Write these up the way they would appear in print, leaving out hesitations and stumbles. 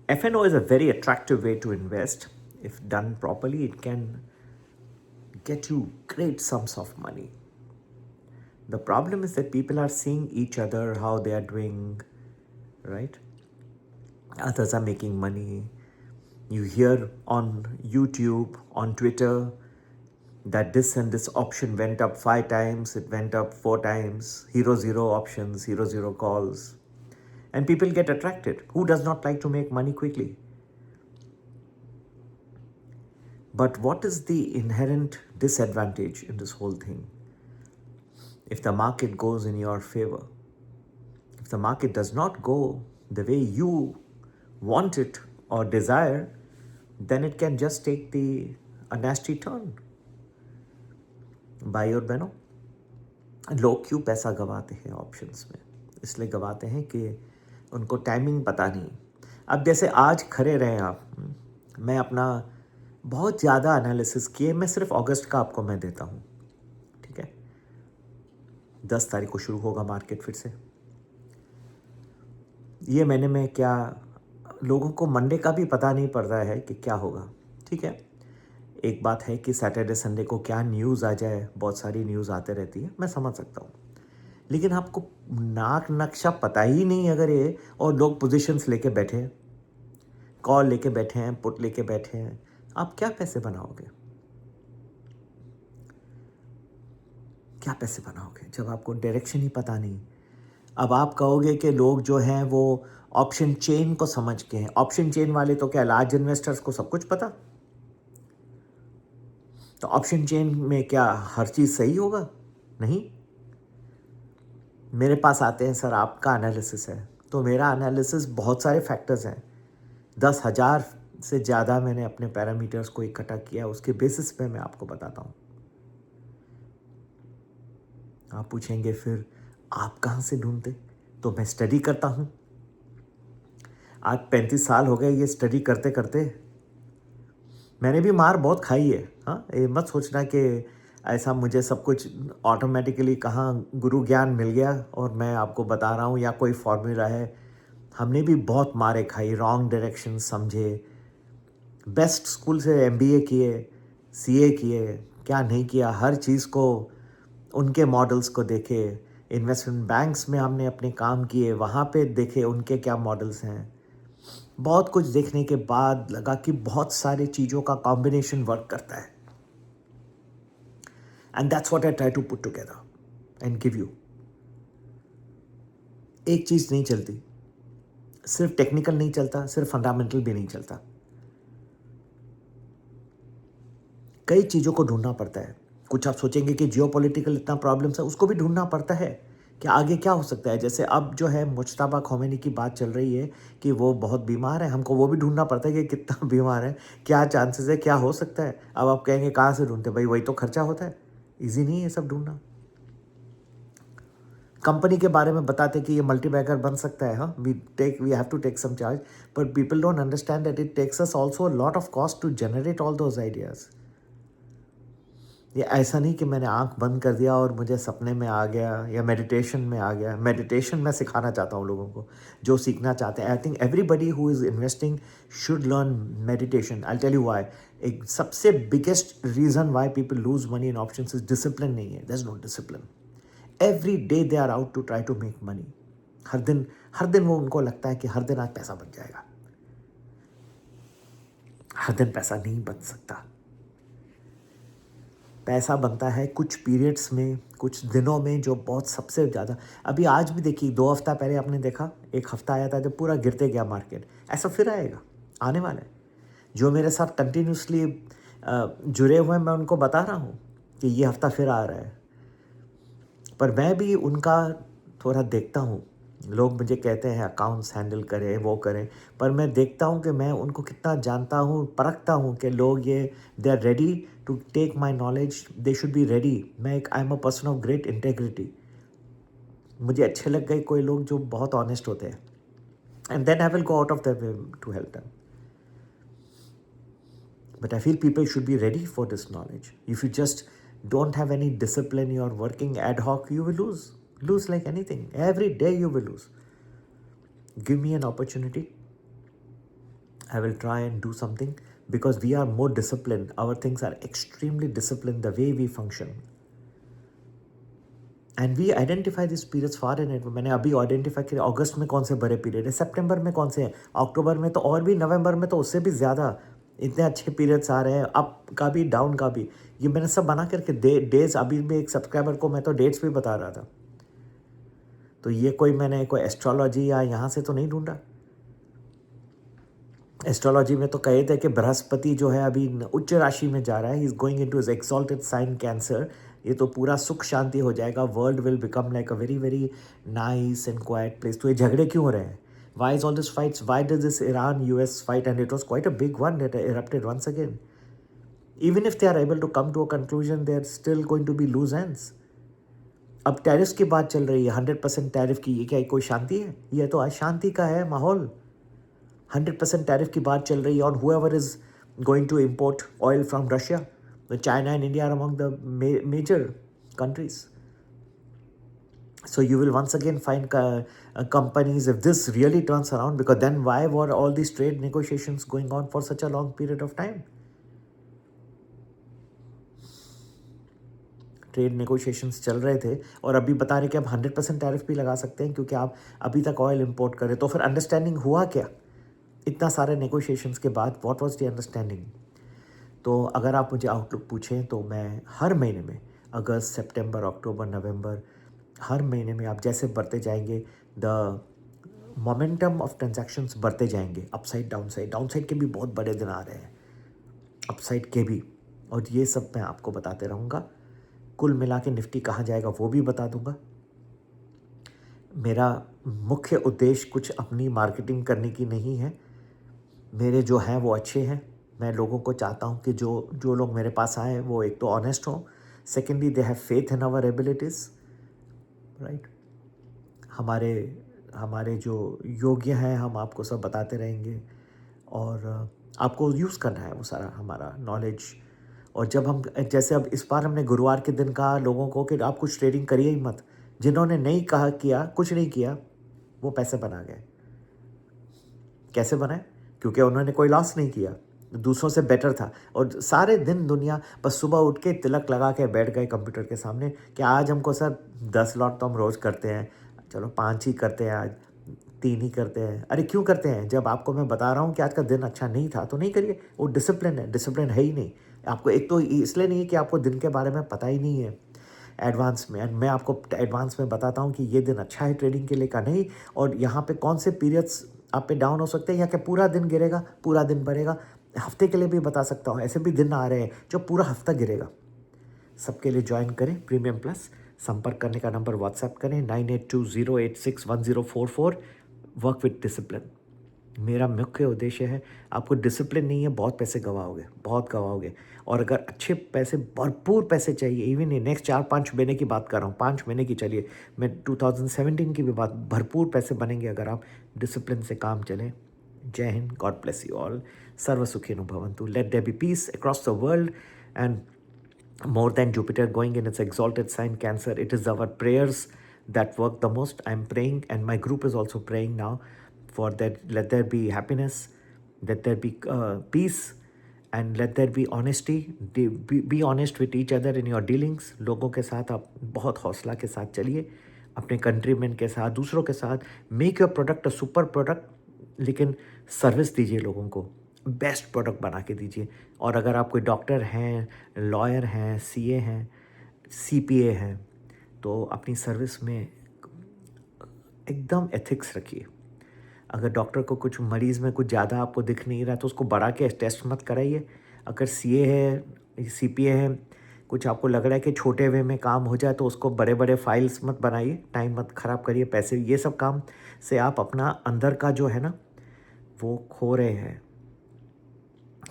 FNO is a very attractive way to invest. If done properly, it can get you great sums of money. The problem is that people are seeing each other, how they are doing, right? Others are making money. You hear on YouTube, on Twitter, that this and this option went up 5 times, it went up 4 times, zero options, zero calls. And people get attracted. Who does not like to make money quickly? But what is the inherent disadvantage in this whole thing? If the market goes in your favor, if the market does not go the way you want it or desire, then it can just take a nasty turn. भाई और बहनों, लोग क्यों पैसा गवाते हैं options में? इसलिए गवाते हैं कि उनको टाइमिंग पता नहीं. अब जैसे आज खड़े रहे आप, मैं अपना बहुत ज़्यादा एनालिसिस किए, मैं सिर्फ अगस्त का आपको मैं देता हूँ, ठीक है? 10 तारीख को शुरू होगा मार्केट फिर से. ये महीने में क्या, लोगों को मंडे का भी पता नहीं पड़ रहा है कि क्या होगा, ठीक है? एक बात है कि सैटरडे संडे को क्या न्यूज़ आ जाए, बहुत सारी न्यूज़ आते रहती है, मैं समझ सकता हूँ. लेकिन आपको नाक नक्शा पता ही नहीं अगर ये, और लोग पोजीशंस लेके बैठे हैं, कॉल लेके बैठे हैं, पुट लेके बैठे हैं, आप क्या पैसे बनाओगे? क्या पैसे बनाओगे जब आपको डायरेक्शन ही पता नहीं? अब आप कहोगे कि लोग जो हैं वो ऑप्शन चेन को समझ के हैं. ऑप्शन चेन वाले तो क्या लार्ज इन्वेस्टर्स को सब कुछ पता? तो ऑप्शन चेन में क्या हर चीज़ सही होगा? नहीं. मेरे पास आते हैं, सर आपका एनालिसिस है, तो मेरा एनालिसिस बहुत सारे फैक्टर्स हैं. 10,000 से ज़्यादा मैंने अपने पैरामीटर्स को इकट्ठा किया, उसके बेसिस पे मैं आपको बताता हूँ. आप पूछेंगे फिर आप कहाँ से ढूंढते? तो मैं स्टडी करता हूँ. आज 35 साल हो गए ये स्टडी करते करते. मैंने भी मार बहुत खाई है. हाँ, ये मत सोचना कि ऐसा मुझे सब कुछ ऑटोमेटिकली कहाँ गुरु ज्ञान मिल गया और मैं आपको बता रहा हूँ या कोई फॉर्मूला है. हमने भी बहुत मारे खाई, रॉन्ग डायरेक्शन समझे, बेस्ट स्कूल से MBA किए, CA किए, क्या नहीं किया, हर चीज़ को उनके मॉडल्स को देखे. इन्वेस्टमेंट बैंक्स में हमने अपने काम किए, वहाँ पे देखे उनके क्या मॉडल्स हैं. बहुत कुछ देखने के बाद लगा कि बहुत सारी चीज़ों का कॉम्बिनेशन वर्क करता है. And that's what I try to put together and give you. एक चीज़ नहीं चलती, सिर्फ टेक्निकल नहीं चलता, सिर्फ फंडामेंटल भी नहीं चलता. कई चीज़ों को ढूंढना पड़ता है. कुछ आप सोचेंगे कि जियोपॉलिटिकल इतना प्रॉब्लम्स है, उसको भी ढूंढना पड़ता है कि आगे क्या हो सकता है. जैसे अब जो है मुश्ताबा खोमेनी की बात चल रही है कि वो बहुत बीमार है, हमको वो भी ढूंढना पड़ता है कि कितना बीमार है, क्या चांसेस है, क्या हो सकता है. अब आप कहेंगे कहाँ से ढूंढते? भाई वही तो खर्चा होता है, ईजी नहीं है सब ढूंढना. कंपनी के बारे में बताते कि ये मल्टीबैगर बन सकता है. हाँ, we have to take some charge, but people don't understand that it takes us also lot of cost to generate all those ideas. ये ऐसा नहीं कि मैंने आंख बंद कर दिया और मुझे सपने में आ गया या मेडिटेशन में आ गया. मेडिटेशन मैं सिखाना चाहता हूँ लोगों को जो सीखना चाहते हैं. I think everybody who is investing should learn meditation. I tell you why. एक सबसे biggest reason why people lose money in options is discipline नहीं है. There is no discipline. Every day they are out to try to make money. हर दिन वो उनको लगता है कि हर दिन आज पैसा बन जाएगा. हर दिन पैसा नहीं बन सकता. पैसा बनता है कुछ पीरियड्स में, कुछ दिनों में, जो बहुत सबसे ज़्यादा. अभी आज भी देखिए, 2 हफ्ता पहले आपने देखा, एक हफ्ता आया था जब पूरा गिरते गया मार्केट. ऐसा फिर आएगा, आने वाला है. जो मेरे साथ कंटिन्यूसली जुड़े हुए हैं, मैं उनको बता रहा हूँ कि ये हफ्ता फिर आ रहा है. पर मैं भी उनका थोड़ा देखता हूँ. लोग मुझे कहते हैं अकाउंट्स हैंडल करें, वो करें, पर मैं देखता हूँ कि मैं उनको कितना जानता हूँ, परखता हूँ कि लोग ये they are ready to take my knowledge, they should be ready. I am a person of great integrity. मुझे अच्छे लग गए कोई लोग जो बहुत ऑनेस्ट होते हैं, and then I will go out of the way to help them. But I feel people should be ready for this knowledge. If you just don't have any discipline, you're working ad hoc, you will lose. Lose like anything. Every day you will lose. Give me an opportunity. I will try and do something because we are more disciplined. Our things are extremely disciplined, the way we function. And we identify this periods far in advance. मैंने अभी identify किया अगस्त में कौन से बड़े period है, सितंबर में कौन से हैं, अक्टूबर में तो और भी, नवंबर में तो उससे भी ज़्यादा इतने अच्छे पीरियड्स आ रहे हैं, अप का भी डाउन का भी. ये मैंने सब बना करके डेट्स, अभी भी एक सब्सक्राइबर को मैं तो डेट्स भी बता रहा था. तो ये कोई मैंने कोई एस्ट्रोलॉजी या यहाँ से तो नहीं ढूंढा. एस्ट्रोलॉजी में तो कहे थे कि बृहस्पति जो है अभी उच्च राशि में जा रहा है, he is going into his exalted sign Cancer. ये तो पूरा सुख शांति हो जाएगा, world will become like a very very nice and quiet place. तो ये झगड़े क्यों हो रहे हैं? Why is all this fights? Why does this Iran US fight? And it was quite a big one that erupted once again. Even if they are able to come to a conclusion, they are still going to be loose ends. अब tariff की बात चल रही है, 100% tariff की. ये क्या कोई शांति है? ये तो अशांति का है माहौल. 100% टैरिफ की बात चल रही है on whoever is going to import oil from Russia. China and India are among the major countries. So you will once again find companies, if this really turns around, because then why were all these trade negotiations going on for such a long period of time? Trade negotiations चल रहे थे और अभी बता रहे कि अब 100% tariff भी लगा सकते हैं क्योंकि आप अभी तक ऑयल इंपोर्ट करें. तो फिर अंडरस्टैंडिंग हुआ क्या इतना सारे नेगोशिएशंस के बाद? What was the understanding? तो अगर आप मुझे आउटलुक पूछें तो मैं हर महीने में, अगस्त, सितंबर, अक्टूबर, नवंबर, हर महीने में आप जैसे बढ़ते जाएंगे, द मोमेंटम ऑफ ट्रांजैक्शंस बढ़ते जाएंगे. अपसाइड डाउनसाइड के भी बहुत बड़े दिन आ रहे हैं, अपसाइड के भी. और ये सब मैं आपको बताते रहूँगा. कुल मिला के निफ्टी कहाँ जाएगा वो भी बता दूंगा. मेरा मुख्य उद्देश्य कुछ अपनी मार्केटिंग करने की नहीं है. मेरे जो हैं वो अच्छे हैं. मैं लोगों को चाहता हूँ कि जो लोग मेरे पास आए वो एक तो ऑनेस्ट हों, secondly they have faith in our abilities, right. हमारे जो योग्य हैं हम आपको सब बताते रहेंगे और आपको यूज़ करना है वो सारा हमारा नॉलेज. और जब हम जैसे अब इस बार हमने गुरुवार के दिन कहा लोगों को कि आप कुछ ट्रेडिंग करिए ही मत. जिन्होंने नहीं कहा किया, कुछ नहीं किया, वो पैसे बना गए. कैसे बनाए? क्योंकि उन्होंने कोई लॉस नहीं किया, दूसरों से बेटर था. और सारे दिन दुनिया बस सुबह उठ के तिलक लगा के बैठ गए कंप्यूटर के सामने कि आज हमको सर 10 लॉट तो हम रोज़ करते हैं, चलो 5 ही करते हैं, आज 3 ही करते हैं. अरे क्यों करते हैं? जब आपको मैं बता रहा हूँ कि आज का दिन अच्छा नहीं था तो नहीं करिए. वो डिसिप्लिन है. डिसिप्लिन है ही नहीं आपको. एक तो इसलिए नहीं है कि आपको दिन के बारे में पता ही नहीं है एडवांस में. एंड मैं आपको एडवांस में बताता हूँ कि ये दिन अच्छा है ट्रेडिंग के लिए का नहीं. और यहाँ पे कौन से पीरियड्स आप पे डाउन हो सकते हैं, या क्या पूरा दिन गिरेगा, पूरा दिन बढ़ेगा. हफ्ते के लिए भी बता सकता हूँ. ऐसे भी दिन आ रहे हैं जो पूरा हफ्ता गिरेगा. सबके लिए ज्वाइन करें प्रीमियम प्लस. संपर्क करने का नंबर व्हाट्सएप करें 9820861044. Work with discipline. मेरा मुख्य उद्देश्य है. आपको डिसिप्लिन नहीं है, बहुत पैसे गंवाओगे, बहुत गंवाओगे. और अगर अच्छे पैसे, भरपूर पैसे चाहिए, इवन नेक्स्ट 4-5 महीने की बात कर रहा हूँ, 5 महीने की चलिए, मैं 2017 की भी बात, भरपूर पैसे बनेंगे अगर आप डिसिप्लिन से काम चलें. जय हिंद. God bless you all. सर्व सुखिनो भवन्तु. Let there be peace across the world and more than Jupiter going in its exalted sign Cancer, it is our prayers that work the most. I'm praying and my group is also praying now for that. Let there be happiness, let there be peace, and let there be honesty. Be honest with each other in your dealings. लोगों के साथ आप बहुत हौसला के साथ चलिए, अपने कंट्रीमैन के साथ, दूसरों के साथ. Make your product a super product, लेकिन सर्विस दीजिए लोगों को, बेस्ट प्रोडक्ट बना के दीजिए. और अगर आप कोई डॉक्टर हैं, लॉयर हैं, सीए हैं, सीपीए हैं, तो अपनी सर्विस में एकदम एथिक्स रखिए. अगर डॉक्टर को कुछ मरीज़ में कुछ ज़्यादा आपको दिख नहीं रहा तो उसको बढ़ा के टेस्ट मत कराइए. अगर सीए है, सीपीए है, कुछ आपको लग रहा है कि छोटे वे में काम हो जाए तो उसको बड़े बड़े फाइल्स मत बनाइए, टाइम मत ख़राब करिए, पैसे, ये सब काम से आप अपना अंदर का जो है ना वो खो रहे हैं.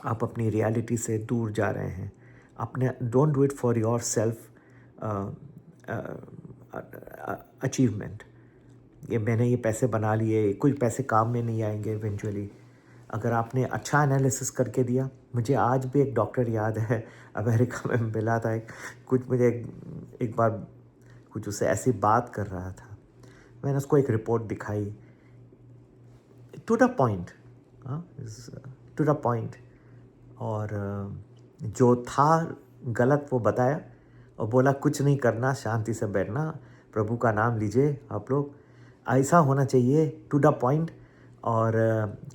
आप अपनी रियलिटी से दूर जा रहे हैं. अपने don't do it for your self achievement. ये मैंने ये पैसे बना लिए, कुछ पैसे काम में नहीं आएंगे इवेंचुअली. अगर आपने अच्छा एनालिसिस करके दिया. मुझे आज भी एक डॉक्टर याद है, अमेरिका में मिला था. कुछ मुझे एक बार कुछ उससे ऐसी बात कर रहा था, मैंने उसको एक रिपोर्ट दिखाई, to the point, to the point. और जो था गलत वो बताया और बोला कुछ नहीं करना, शांति से बैठना, प्रभु का नाम लीजिए आप लोग। ऐसा होना चाहिए, टू द पॉइंट। और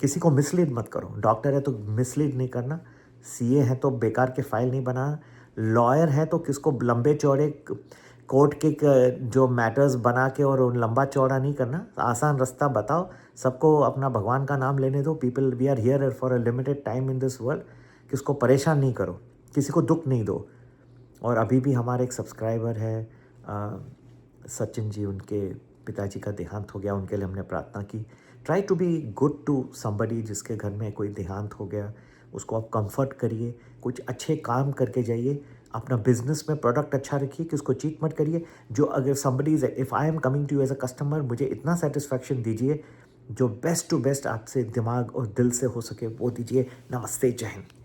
किसी को मिसलीड मत करो। डॉक्टर है तो मिसलीड नहीं करना, सीए है तो बेकार के फाइल नहीं बनाना, लॉयर है तो किसको लंबे चौड़े कोर्ट के जो मैटर्स बना के और लंबा चौड़ा नहीं करना। आसान रास्ता बताओ, सबको अपना भगवान का नाम लेने दो। People, we are here for a limited time in this world. किसको परेशान नहीं करो, किसी को दुख नहीं दो। और अभी भी हमारे एक सब्सक्राइबर है सचिन जी, उनके पिताजी का देहांत हो गया, उनके लिए हमने प्रार्थना की। Try to be good to somebody जिसके घर में कोई देहांत हो गया, उसको आप कंफर्ट करिए, कुछ अच्छे काम करके जाइए, अपना बिजनेस में प्रोडक्ट अच्छा रखिए कि उसको चीट मत करिए। जो अगर somebody is, if I am coming to you as a customer, मुझे इतना सेटिस्फैक्शन दीजिए जो बेस्ट टू बेस्ट आपसे दिमाग और दिल से हो सके वो दीजिए। नमस्ते, जय हिंद।